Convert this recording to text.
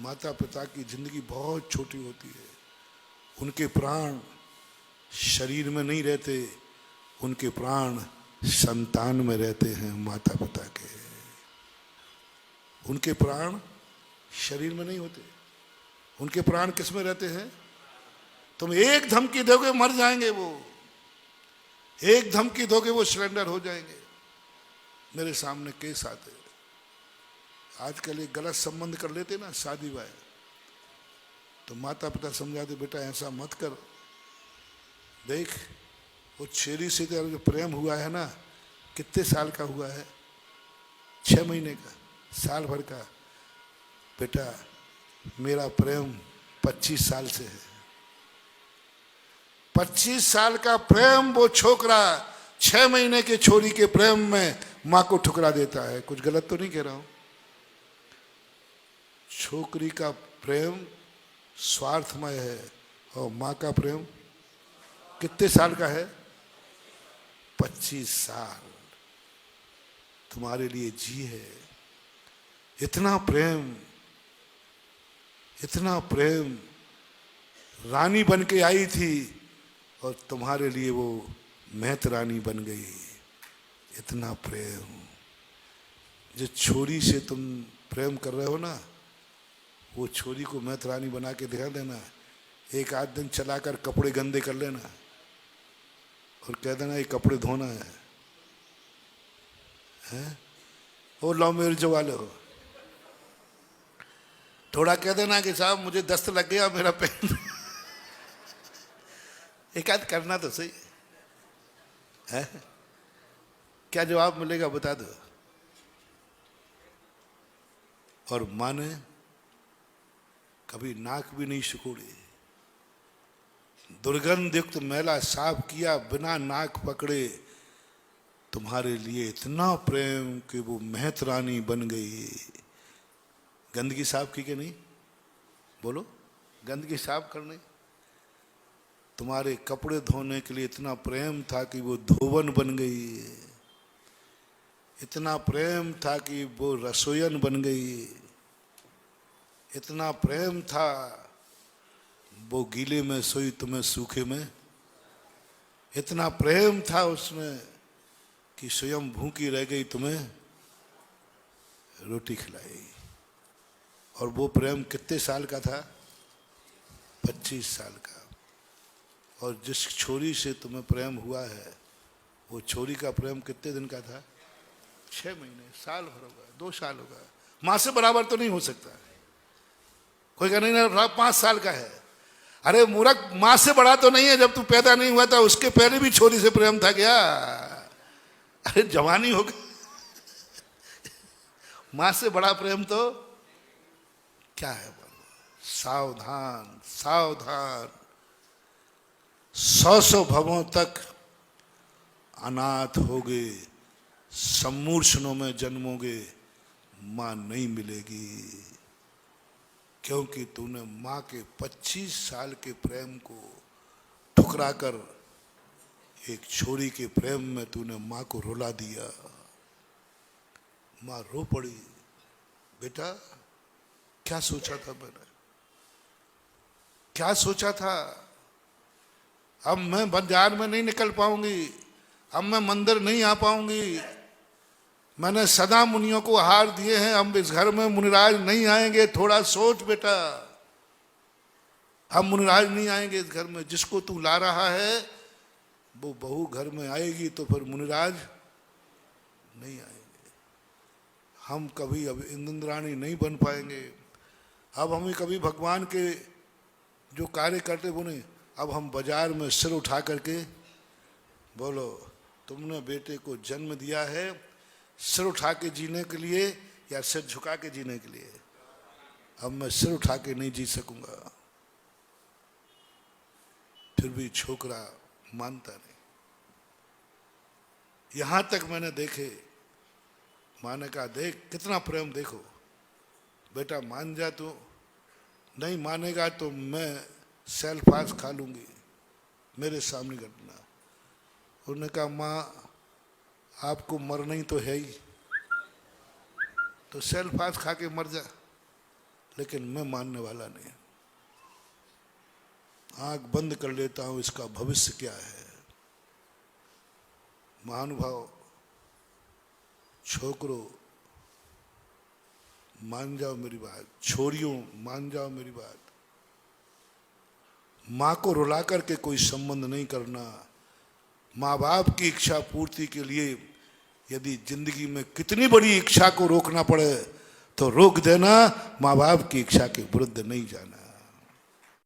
माता पिता की जिंदगी बहुत छोटी होती है। उनके प्राण शरीर में नहीं रहते, उनके प्राण संतान में रहते हैं माता पिता के। उनके प्राण शरीर में नहीं होते, उनके प्राण किस में रहते हैं? तुम एक धमकी दोगे मर जाएंगे वो, एक धमकी दोगे वो सिलेंडर हो जाएंगे। मेरे सामने केस आते, आजकल एक गलत संबंध कर लेते ना शादी वाले, तो माता पिता समझाते बेटा ऐसा मत कर, देख वो छेरी से तेरा जो प्रेम हुआ है ना, कितने साल का हुआ है? 6 महीने का, साल भर का? बेटा मेरा प्रेम 25 साल से है। 25 साल का प्रेम वो छोकरा 6 महीने के छोरी के प्रेम में माँ को ठुकरा देता है। कुछ गलत तो नहीं कह रहा हूं? छोकरी का प्रेम स्वार्थमय है और माँ का प्रेम कितने साल का है? 25 साल तुम्हारे लिए जी है। इतना प्रेम, इतना प्रेम, रानी बन के आई थी और तुम्हारे लिए वो महत रानी बन गई। इतना प्रेम, जिस छोरी से तुम प्रेम कर रहे हो ना, वो छोरी को महत रानी बना के दिखा देना। एक आध दिन चलाकर कपड़े गंदे कर लेना और कह देना ये कपड़े धोना है, हैं? वो लव मैरिज वाले हो, थोड़ा कह देना कि साहब मुझे दस्त लग गया मेरा पेन एक आध करना तो सही है। क्या जवाब मिलेगा बता दो। और माँ ने कभी नाक भी नहीं सिकोड़ी, दुर्गंध युक्त मैला साफ किया बिना नाक पकड़े तुम्हारे लिए इतना प्रेम कि वो महत रानी बन गई। गंदगी साफ की कि नहीं? बोलो, गंदगी साफ करने, तुम्हारे कपड़े धोने के लिए इतना प्रेम था कि वो धोवन बन गई। इतना प्रेम था कि वो रसोईयन बन गई। इतना प्रेम था वो गीले में सोई तुम्हें सूखे में। इतना प्रेम था उसमें कि स्वयं भूखी रह गई तुम्हें रोटी खिलाई। और वो प्रेम कितने साल का था? 25 साल का। और जिस छोरी से तुम्हें प्रेम हुआ है, वो छोरी का प्रेम कितने दिन का था? 6 महीने, साल भर होगा, 2 साल होगा। माँ से बराबर तो नहीं हो सकता। कोई कह नहीं ना 5 साल का है। अरे मूर्ख, माँ से बड़ा तो नहीं है, जब तू पैदा नहीं हुआ था उसके पहले भी छोरी से प्रेम था क्या? अरे जवानी हो गई, माँ से बड़ा प्रेम तो क्या है? बोलो, सावधान सावधान, 100 भवों तक अनाथ होगे, सम्मूर्छनों में जन्मोगे, माँ नहीं मिलेगी। क्योंकि तूने माँ के 25 साल के प्रेम को ठुकरा कर एक छोरी के प्रेम में तूने माँ को रुला दिया। माँ रो पड़ी। बेटा क्या सोचा था मैंने, क्या सोचा था? अब मैं बाजार में नहीं निकल पाऊंगी, अब मैं मंदिर नहीं आ पाऊंगी। मैंने सदा मुनियों को हार दिए हैं, हम इस घर में मुनिराज नहीं आएंगे। थोड़ा सोच बेटा, हम मुनिराज नहीं आएंगे इस घर में। जिसको तू ला रहा है वो बहू घर में आएगी तो फिर मुनिराज नहीं आएंगे। हम कभी अब इंद्राणी नहीं बन पाएंगे। अब हमें कभी भगवान के जो कार्य करते वो नहीं। अब हम बाजार में सिर उठा करके बोलो, तुमने बेटे को जन्म दिया है सिर उठा के जीने के लिए या सिर झुका के जीने के लिए? अब मैं सिर उठा के नहीं जी सकूंगा। फिर भी छोकरा मानता नहीं। यहां तक मैंने देखे, माँ ने कहा देख कितना प्रेम, देखो बेटा मान जा, तू नहीं मानेगा तो मैं सेल पास खा लूंगी। मेरे सामने घटना। उन्होंने कहा माँ आपको मरना ही तो है ही, तो सेल पास खा के मर जा। लेकिन मैं मानने वाला नहीं। आंख बंद कर लेता हूं, इसका भविष्य क्या है। महानुभाव, छोकरों मान जाओ मेरी बात, छोरियों मान जाओ मेरी बात। मां को रुला करके कोई संबंध नहीं करना। माँ बाप की इच्छा पूर्ति के लिए यदि जिंदगी में कितनी बड़ी इच्छा को रोकना पड़े तो रोक देना, माँ बाप की इच्छा के विरुद्ध नहीं जाना।